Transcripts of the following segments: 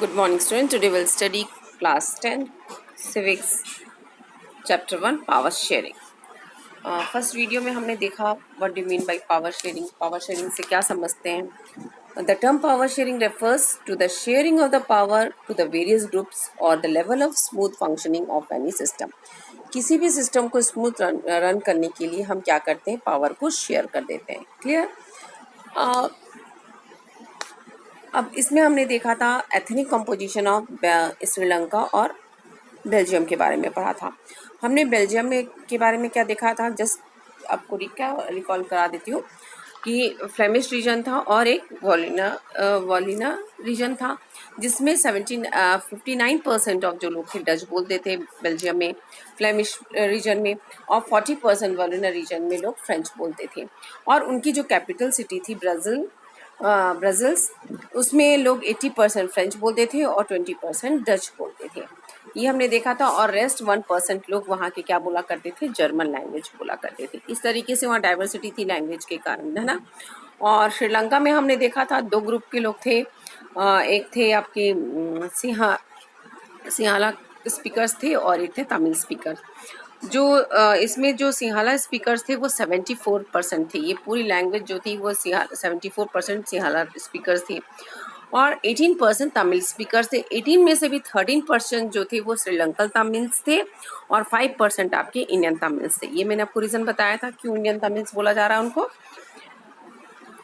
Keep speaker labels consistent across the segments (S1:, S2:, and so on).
S1: Good morning, students. Today we'll study class 10 civics chapter 1 power sharing. First video में हमने देखा what do mean by power sharing. Power sharing से क्या समझते हैं. The term power sharing refers to the sharing of the power to the various groups और the level of smooth functioning of any system. किसी भी system को smooth run करने के लिए हम क्या करते हैं, पावर को शेयर कर देते हैं. क्लियर. अब इसमें हमने देखा था एथनिक कंपोजिशन ऑफ श्रीलंका और बेल्जियम के बारे में पढ़ा था हमने. बेल्जियम में के बारे में क्या देखा था, जस्ट आपको रिकॉल करा देती हूँ कि फ्लेमिश रीजन था और एक वॉलिना रीजन था, जिसमें 59% ऑफ जो लोग थे डच बोलते थे बेल्जियम में, फ्लेमिश रीजन में, और 40% वॉलिना रीजन में लोग फ्रेंच बोलते थे. और उनकी जो कैपिटल सिटी थी ब्रजल्स, उसमें लोग 80% फ्रेंच बोलते थे और 20% डच बोलते थे. ये हमने देखा था. और रेस्ट 1% लोग वहाँ के क्या बोला करते थे, जर्मन लैंग्वेज बोला करते थे. इस तरीके से वहाँ डाइवर्सिटी थी लैंग्वेज के कारण, है ना. और श्रीलंका में हमने देखा था दो ग्रुप के लोग थे. एक थे आपके सिंहाला स्पीकर्स थे और एक थे तमिल स्पीकर. जो इसमें जो सिंहाला स्पीकर्स थे वो 74% थे. ये पूरी लैंग्वेज जो थी वो 74% सिंहाला स्पीकर्स थी और 18% तमिल स्पीकर्स थे. 18 में से भी 13% जो थे वो श्रीलंकन तमिल्स थे और 5% आपके इंडियन तमिल्स थे. ये मैंने आपको रीज़न बताया था क्यों इंडियन तमिल्स बोला जा रहा है उनको.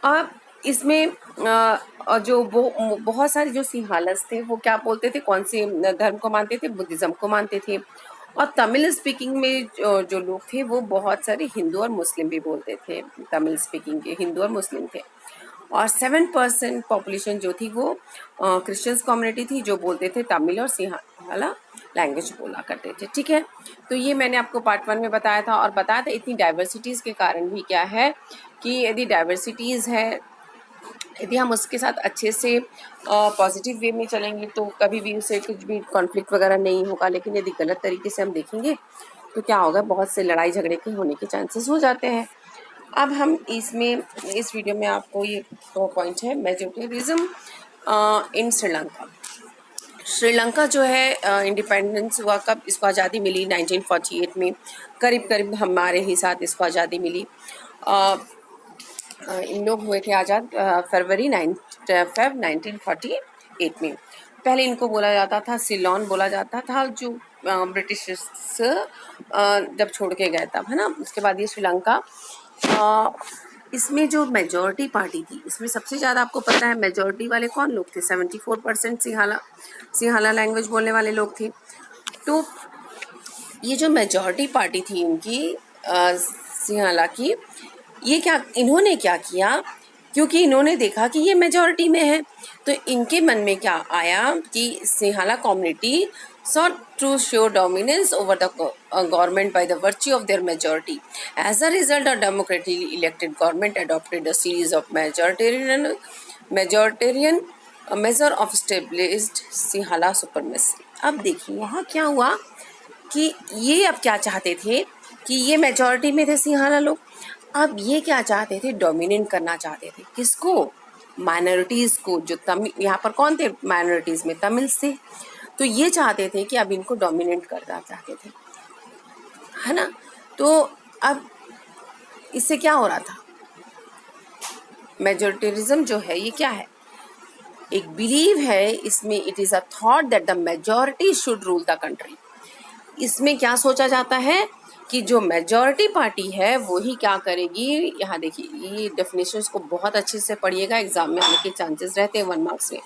S1: अब इसमें जो बहुत सारे जो सिंहालस थे वो क्या बोलते थे, कौन से धर्म को मानते थे, बुद्धिज़्म को मानते थे. और तमिल स्पीकिंग में जो लोग थे वो बहुत सारे हिंदू और मुस्लिम भी बोलते थे. तमिल स्पीकिंग के हिंदू और मुस्लिम थे. और 7% पॉपुलेशन जो थी वो क्रिश्चियंस कम्युनिटी थी जो बोलते थे तमिल और सिंहाला लैंग्वेज बोला करते थे. ठीक है. तो ये मैंने आपको पार्ट 1 में बताया था. और बताया था इतनी डाइवर्सिटीज़ के कारण भी क्या है कि यदि डाइवर्सिटीज़ है, यदि हम उसके साथ अच्छे से पॉजिटिव वे में चलेंगे तो कभी भी उससे कुछ भी कॉन्फ्लिक्ट वगैरह नहीं होगा. लेकिन यदि गलत तरीके से हम देखेंगे तो क्या होगा, बहुत से लड़ाई झगड़े के होने के चांसेस हो जाते हैं. अब हम इस वीडियो में आपको ये 2 पॉइंट है. मेजोरिटिज्म इन श्रीलंका. श्रीलंका जो है इंडिपेंडेंस हुआ कब, इसको आज़ादी मिली 1948 में. करीब हमारे ही साथ इसको आज़ादी मिली. इन लोग हुए थे आज़ाद फरवरी 1948 में. पहले इनको बोला जाता था सिलोन बोला जाता था, जो ब्रिटिश जब छोड़ के गए तब, है ना. उसके बाद ये श्रीलंका. इसमें जो मेजॉरिटी पार्टी थी, इसमें सबसे ज़्यादा आपको पता है मेजॉरिटी वाले कौन लोग थे, 74% सिंहाला लैंग्वेज बोलने वाले लोग थे. तो ये जो मेजॉरिटी पार्टी थी उनकी सिंहाला की, ये इन्होंने क्या किया, क्योंकि इन्होंने देखा कि ये मेजॉरिटी में है तो इनके मन में क्या आया कि सिंहाला community sought to show dominance over the government by the virtue of their majority. As a result, a democratically elected government adopted a series of majoritarian measure of established Sinhala supremacy. अब देखिए यहाँ क्या हुआ कि ये अब क्या चाहते थे कि ये मेजॉरिटी में थे सिंहाला लोग. अब ये क्या चाहते थे, डोमिनेट करना चाहते थे. किसको, माइनॉरिटीज़ को. जो तमिल, यहाँ पर कौन थे माइनॉरिटीज़ में, तमिल्स थे. तो ये चाहते थे कि अब इनको डोमिनेट करना चाहते थे, है ना. तो अब इससे क्या हो रहा था, मेजॉरिटेरिज्म जो है ये क्या है, एक बिलीव है इसमें. It is a thought that the majority should rule the country. इसमें क्या सोचा जाता है कि जो मेजॉरिटी पार्टी है वो ही क्या करेगी. यहाँ देखिए ये डेफिनेशंस को बहुत अच्छे से पढ़िएगा, एग्जाम में आने के चांसेस रहते हैं 1 मार्क्स में.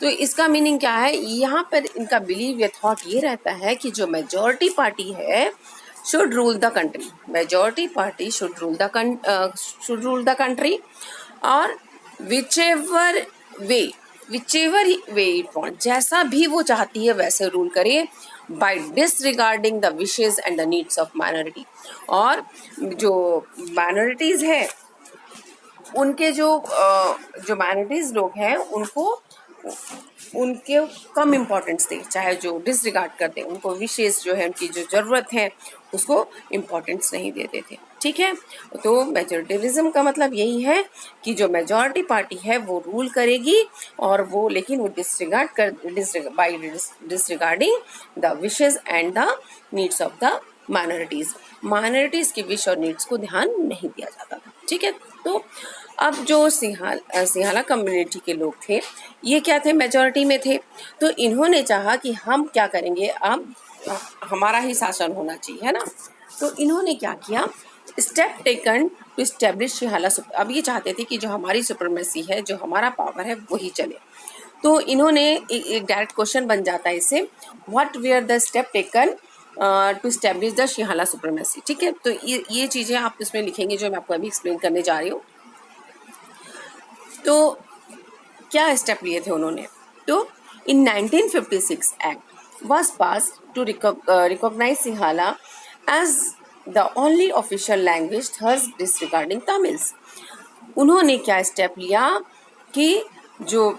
S1: तो इसका मीनिंग क्या है, यहाँ पर इनका बिलीव या थॉट ये रहता है कि जो मेजॉरिटी पार्टी है should rule the country. Majority party should rule the country और विचेवर वे इट वांट, जैसा भी वो चाहती है वैसे रूल करे, by disregarding the wishes and the needs of minority. और जो माइनॉरिटीज़ है उनके जो माइनॉरिटीज़ लोग हैं उनके कम इम्पोर्टेंस थे, चाहे जो डिसरिगार्ड करते, उनको विशेष जो है उनकी जो ज़रूरत है उसको इम्पोर्टेंस नहीं देते थे. ठीक है। तो मेजोरिटेरिज्म का मतलब यही है कि जो मेजॉरिटी पार्टी है वो रूल करेगी, और वो लेकिन वो disregarding the wishes and the needs of the minorities की विश और नीड्स को ध्यान नहीं दिया जाता था। ठीक है। तो अब जो सिंहाला कम्युनिटी के लोग थे, ये क्या थे, मेजॉरिटी में थे। तो इन्होंने चाहा कि हम क्या करेंगे, अब हमारा ही शासन होना चाहिए, है ना। तो इन्होंने क्या किया, स्टेप टेकन टू स्टेब्लिश सिंहाला। अब ये चाहते थे कि जो हमारी सुपरमेसी है, जो हमारा पावर है, वही चले। तो इन्होंने एक डायरेक्ट क्वेश्चन बन जाता है इससे, what were the step taken to establish the Sinhala supremacy. ठीक है। तो ये चीज़ें आप इसमें लिखेंगे जो मैं आपको अभी एक्सप्लेन करने जा रही हूँ। तो क्या स्टेप लिए थे उन्होंने, तो इन 1956 act was passed to recognize Sinhala as the only official language, thus disregarding Tamils। उन्होंने क्या स्टेप लिया कि जो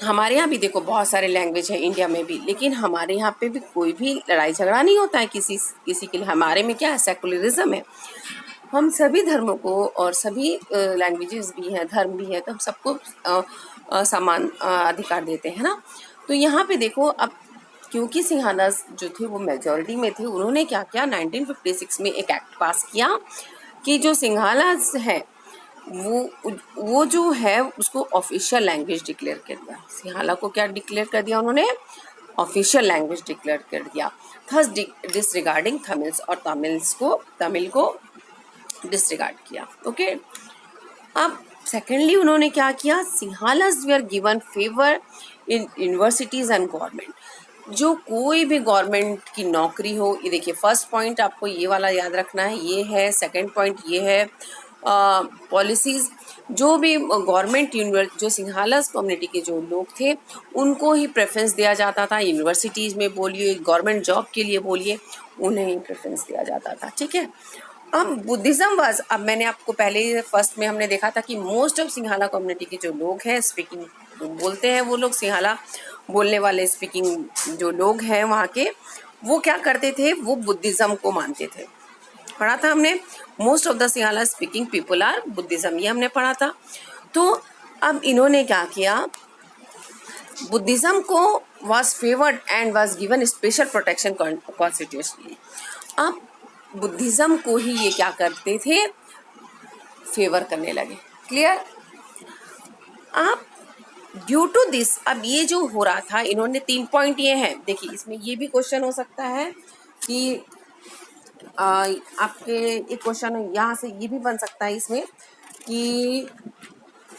S1: हमारे यहाँ भी देखो बहुत सारे लैंग्वेज है इंडिया में भी, लेकिन हमारे यहाँ पे भी कोई भी लड़ाई झगड़ा नहीं होता है किसी के लिए। हमारे में क्या है, सेकुलरिज्म है। हम सभी धर्मों को और सभी लैंग्वेजेस भी हैं, धर्म भी है, तो हम सबको समान अधिकार देते हैं ना। तो यहाँ पे देखो, अब क्योंकि सिंहालास जो थे वो मेजॉरिटी में थे, उन्होंने क्या किया, 1956 में एक एक्ट पास किया कि जो सिंहालास है वो जो है उसको ऑफिशियल लैंग्वेज डिक्लेयर कर दिया। सिंहाला को क्या डिक्लेयर कर दिया उन्होंने, ऑफिशियल लैंग्वेज डिक्लेयर कर दिया। थस डिसरिगार्डिंग तमिल्स, और तमिल को डिसरिगार्ड किया। ओके। अब सेकेंडली उन्होंने क्या किया, Sinhalas they are given favour in universities and government. जो कोई भी गवर्नमेंट की नौकरी हो, ये देखिए फर्स्ट पॉइंट आपको ये वाला याद रखना है, ये है। सेकंड पॉइंट ये है पॉलिसीज़। जो भी गवर्नमेंट जो सिंहालास कम्युनिटी के जो लोग थे उनको ही प्रेफरेंस दिया जाता था। यूनिवर्सिटीज़ में बोलिए, गवर्नमेंट जॉब के लिए बोलिए, उन्हें ही प्रेफरेंस दिया जाता था। ठीक है। अब बुद्धिज़्म वाज, अब मैंने आपको पहले फर्स्ट में हमने देखा था कि मोस्ट ऑफ सिंहाला कम्युनिटी के जो लोग हैं, स्पीकिंग बोलते हैं वो लोग, सिंहाला बोलने वाले स्पीकिंग जो लोग हैं वहाँ के, वो क्या करते थे, वो बुद्धिज़्म को मानते थे। पढ़ा था हमने, most of the Sinhala speaking people are Buddhism, ये हमने पढ़ा था। तो अब इन्होंने क्या किया, बुद्धिज़्म को was favoured and was given special protection constitutionally. अब बुद्धिज़्म को ही ये क्या करते थे, फेवर करने लगे। क्लियर। अब ड्यू टू दिस, अब ये जो हो रहा था, इन्होंने 3 पॉइंट ये हैं। देखिए इसमें ये भी क्वेश्चन हो सकता है कि आपके एक क्वेश्चन यहाँ से ये भी बन सकता है इसमें कि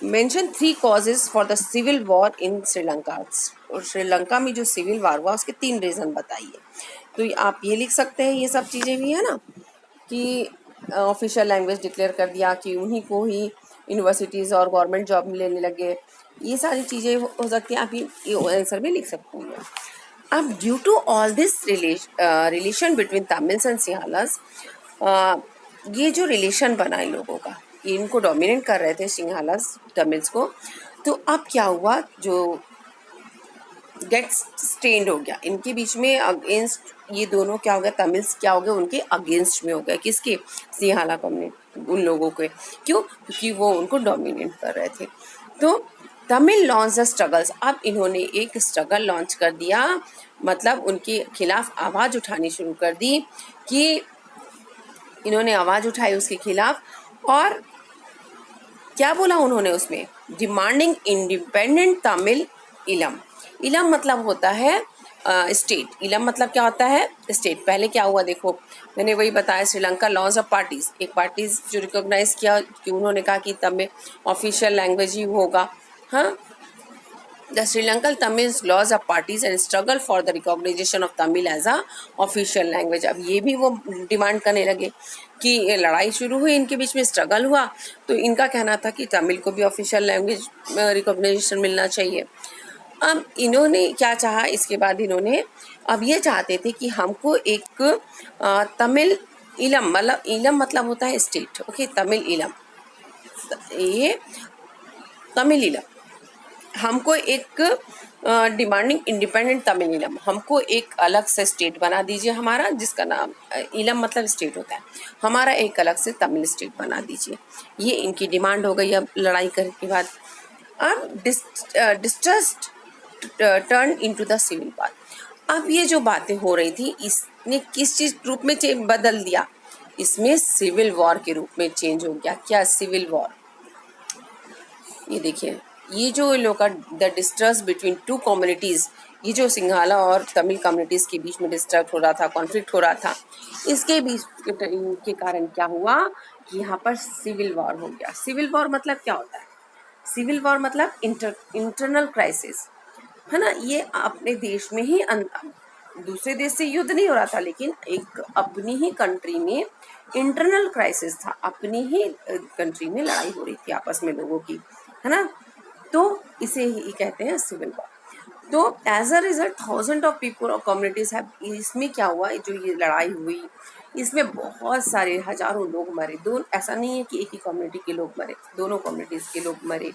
S1: mention 3 causes for the civil war in Sri Lanka. और श्रीलंका में जो सिविल वॉर हुआ उसके 3 रीज़न बताइए। तो आप ये लिख सकते हैं, ये सब चीज़ें भी है ना, कि ऑफिशियल लैंग्वेज डिक्लेयर कर दिया, कि उन्हीं को ही यूनिवर्सिटीज़ और गवर्नमेंट जॉब लेने लगे, ये सारी चीज़ें हो सकती हैं। आप ये आंसर में लिख सकते हैं। अब due to all this relation between Tamils and Sinhalas, ये जो रिलेशन बना इन लोगों का, इनको डोमिनेट कर रहे थे सिंहालास तमिल्स को। तो अब क्या हुआ, जो गेट्स स्टेंड हो गया इनके बीच में, अगेंस्ट ये दोनों क्या हो गया, तमिल्स क्या हो गए, उनके अगेंस्ट में हो गया। किसके, सिंहाला कम्युनिटी, उन लोगों के। क्यों, क्योंकि वो उनको डोमिनेट कर रहे थे। तो तमिल लॉन्च द स्ट्रगल्स, अब इन्होंने एक स्ट्रगल लॉन्च कर दिया, मतलब उनके खिलाफ आवाज़ उठानी शुरू कर दी, कि इन्होंने आवाज़ उठाई उसके खिलाफ। और क्या बोला उन्होंने उसमें, डिमांडिंग इंडिपेंडेंट तमिल इलम। इलम मतलब होता है स्टेट, इलम मतलब क्या होता है, स्टेट। पहले क्या हुआ देखो, मैंने वही बताया, श्रीलंका लॉज ऑफ पार्टीज, एक पार्टीज जो रिकॉग्नाइज किया कि उन्होंने कहा कि तमिल ऑफिशियल लैंग्वेज ही होगा। हाँ, the Sri Lankan Tamil laws of parties and struggle for the recognisation of Tamil as a official language. अब ये भी वो डिमांड करने लगे कि लड़ाई शुरू हुई इनके बीच में, स्ट्रगल हुआ, तो इनका कहना था कि तमिल को भी ऑफिशियल लैंग्वेज रिकॉग्नाइजेशन मिलना चाहिए। अब इन्होंने क्या चाहा, इसके बाद इन्होंने अब ये चाहते थे कि हमको एक तमिल इलम, मतलब इलम मतलब होता है स्टेट। ओके, तमिल इलम, ये तमिल इलम, हमको एक डिमांडिंग इंडिपेंडेंट तमिल ईलम, हमको एक अलग से स्टेट बना दीजिए हमारा, जिसका नाम ईलम मतलब स्टेट होता है, हमारा एक अलग से तमिल स्टेट बना दीजिए। ये इनकी डिमांड हो गई अब लड़ाई करने के बाद। अब distrust turn into the civil war. अब ये जो बातें हो रही थी इसने किस चीज रूप में बदल दिया, इसमें सिविल वॉर के रूप में चेंज हो गया। क्या सिविल वॉर, ये देखिए, ये जो इन लोग का the distrust between two communities, ये जो सिंघाला और तमिल कम्युनिटीज के बीच में डिस्ट्रक्ट हो रहा था, कॉन्फ्लिक्ट हो रहा था, इसके बीच के कारण क्या हुआ कि यहाँ पर सिविल वॉर हो गया। सिविल वॉर मतलब क्या होता है? सिविल वॉर मतलब इंटरनल क्राइसिस, है ना। ये अपने देश में ही दूसरे देश से युद्ध नहीं हो रहा था, लेकिन एक अपनी ही कंट्री में इंटरनल क्राइसिस था, अपनी ही कंट्री में लड़ाई हो रही थी आपस में लोगों की, है ना। तो इसे ही कहते हैं सिविल वॉर। तो as a result thousand of people और कम्युनिटीज है। इसमें क्या हुआ, जो ये लड़ाई हुई इसमें बहुत सारे हजारों लोग मरे। दो, ऐसा नहीं है कि एक ही कम्युनिटी के लोग मरे, दोनों कम्युनिटीज के लोग मरे।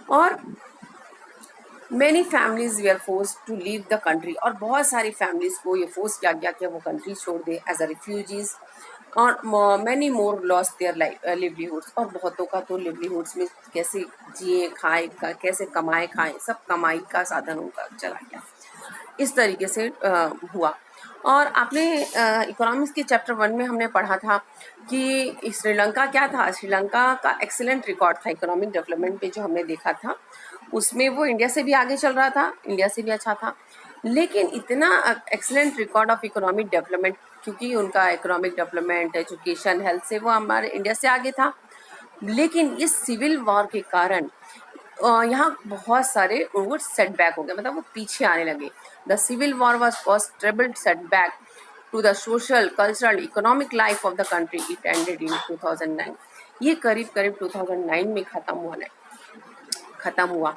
S1: और many families we are force to leave the country, और बहुत सारी फैमिलीज को ये फोर्स किया गया कि वो कंट्री छोड़ दे एज अ रिफ्यूजीज। और मैनी मोर लॉस देयर लिवलीहुड्स, और बहुतों का तो लिवलीहुड्स में कैसे जिए खाए कैसे कमाए खाए, सब कमाई का साधन उनका चला गया। इस तरीके से हुआ। और आपने इकोनॉमिक्स के चैप्टर 1 में हमने पढ़ा था कि श्रीलंका क्या था, श्रीलंका का एक्सीलेंट रिकॉर्ड था इकोनॉमिक डेवलपमेंट पे, जो हमने देखा था उसमें वो इंडिया से भी आगे चल रहा था, इंडिया से भी अच्छा था। लेकिन इतना excellent record of economic development, क्योंकि उनका इकोनॉमिक डेवलपमेंट, एजुकेशन, हेल्थ से वो हमारे इंडिया से आगे था। लेकिन इस सिविल वॉर के कारण यहाँ बहुत सारे वो सेटबैक हो गए, मतलब वो पीछे आने लगे। The civil war was cause terrible setback to the social, cultural, economic life of the country. It ended in 2009। ये करीब करीब 2009 में ख़त्म हुआ।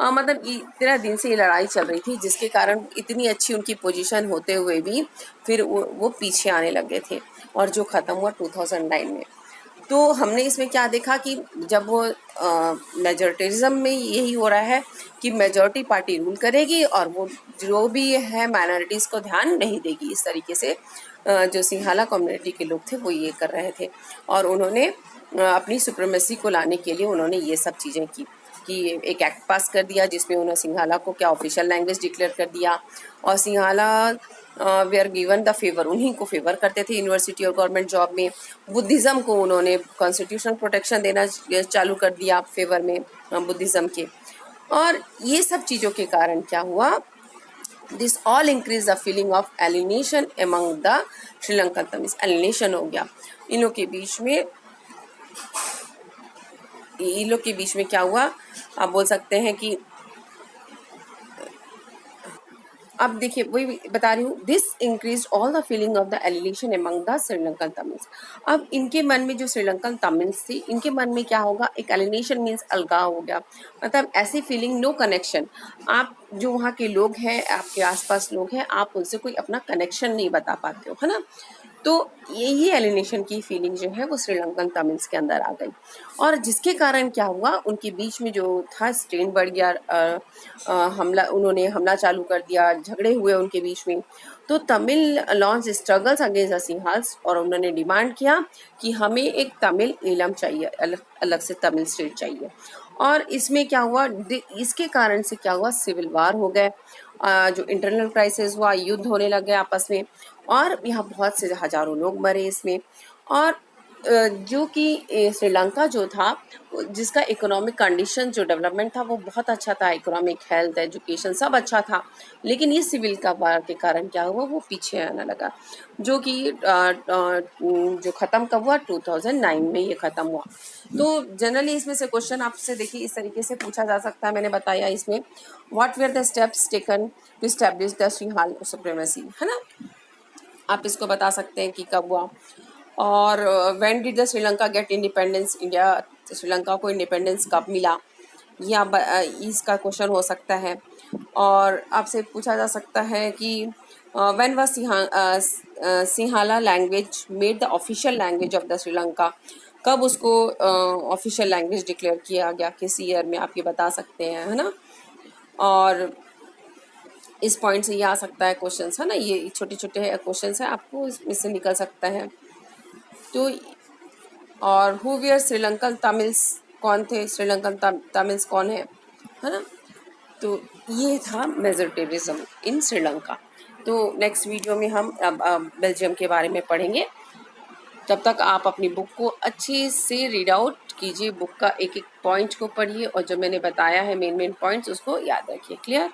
S1: मतलब इतना दिन से ये लड़ाई चल रही थी, जिसके कारण इतनी अच्छी उनकी पोजीशन होते हुए भी फिर वो पीछे आने लगे थे, और जो ख़त्म हुआ 2009 में। तो हमने इसमें क्या देखा कि जब वो मेजोरिटिज्म में यही हो रहा है कि मेजॉरिटी पार्टी रूल करेगी और वो जो भी है माइनॉरिटीज़ को ध्यान नहीं देगी। इस तरीके से जो सिंघाला कम्युनिटी के लोग थे वो ये कर रहे थे, और उन्होंने अपनी सुप्रीमेसी को लाने के लिए उन्होंने ये सब चीज़ें की कि एक एक्ट पास कर दिया, जिसमें उन्होंने सिंघाला को क्या ऑफिशियल लैंग्वेज डिक्लेयर कर दिया। और सिंघाला वे आर गिवन द फेवर, उन्हीं को फेवर करते थे यूनिवर्सिटी और गवर्नमेंट जॉब में। बुद्धिज़्म को उन्होंने कॉन्स्टिट्यूशनल प्रोटेक्शन देना चालू कर दिया फेवर में बुद्धिज़्म के। और ये सब चीज़ों के कारण क्या हुआ, this all increase the feeling of alienation among the Sri Lankan Tamils. Alienation हो गया इन लोग के बीच में। इन लोग के बीच में क्या हुआ, आप बोल सकते हैं कि अब देखिए वही बता रही हूँ, this increase all the feeling of the alienation among the Sri Lankan Tamils. अब इनके मन में, जो श्रीलंकन तमिल्स थी, इनके मन में क्या होगा, एक एलिनेशन मीन्स अलगाव हो गया, मतलब ऐसी फीलिंग, नो कनेक्शन। आप जो वहाँ के लोग हैं, आपके आसपास लोग हैं, आप उनसे कोई अपना कनेक्शन नहीं बता पाते हो, है ना। तो यही एलिनेशन की फीलिंग जो है वो श्रीलंकन तमिल्स के अंदर आ गई, और जिसके कारण क्या हुआ, उनके बीच में जो था स्ट्रेन बढ़ गया। उन्होंने हमला चालू कर दिया, झगड़े हुए उनके बीच में। तो Tamil launch struggles against the Sinhalas, और उन्होंने डिमांड किया कि हमें एक तमिल ईलम चाहिए, अलग से तमिल स्टेट चाहिए। और इसमें क्या हुआ, इसके कारण से क्या हुआ, सिविल वार हो गए, जो इंटरनल क्राइसिस हुआ, युद्ध होने लग गए आपस में, और यहाँ बहुत से हजारों लोग मरे इसमें। और जो कि श्रीलंका जो था, जिसका इकोनॉमिक कंडीशन, जो डेवलपमेंट था वो बहुत अच्छा था, इकोनॉमिक, हेल्थ, एजुकेशन सब अच्छा था। लेकिन ये सिविल का वार के कारण क्या हुआ, वो पीछे आने लगा, जो कि जो ख़त्म कब हुआ, 2009 में ये ख़त्म हुआ। तो जनरली इसमें से क्वेश्चन आपसे देखिए इस तरीके से पूछा जा सकता है, मैंने बताया इसमें, what were the steps taken to establish the Sinhala supremacy, है ना। आप इसको बता सकते हैं कि कब हुआ। और when did the Sri Lanka get independence, India Sri Lanka को इंडिपेंडेंस कब मिला, ये आप इसका क्वेश्चन हो सकता है। और आपसे पूछा जा सकता है कि when was Sinhala language made the official language of the Sri, कब उसको ऑफिशियल लैंग्वेज डिक्लेयर किया गया, किस ईयर में, आप ये बता सकते हैं, है ना। और इस पॉइंट से ये आ सकता है क्वेश्चन है ना, ये छोटे छोटे क्वेश्चन है, आपको इसमें से निकल सकता है। तो और हु वेयर श्रीलंकन तमिल्स, कौन थे श्रीलंकन तमिल्स, कौन है ना। तो ये था मेजोरिटेरिज्म इन श्रीलंका। तो नेक्स्ट वीडियो में हम अब बेल्जियम के बारे में पढ़ेंगे। तब तक आप अपनी बुक को अच्छे से रीड आउट कीजिए, बुक का एक एक पॉइंट को पढ़िए और जो मैंने बताया है मेन पॉइंट्स उसको याद रखिए। क्लियर?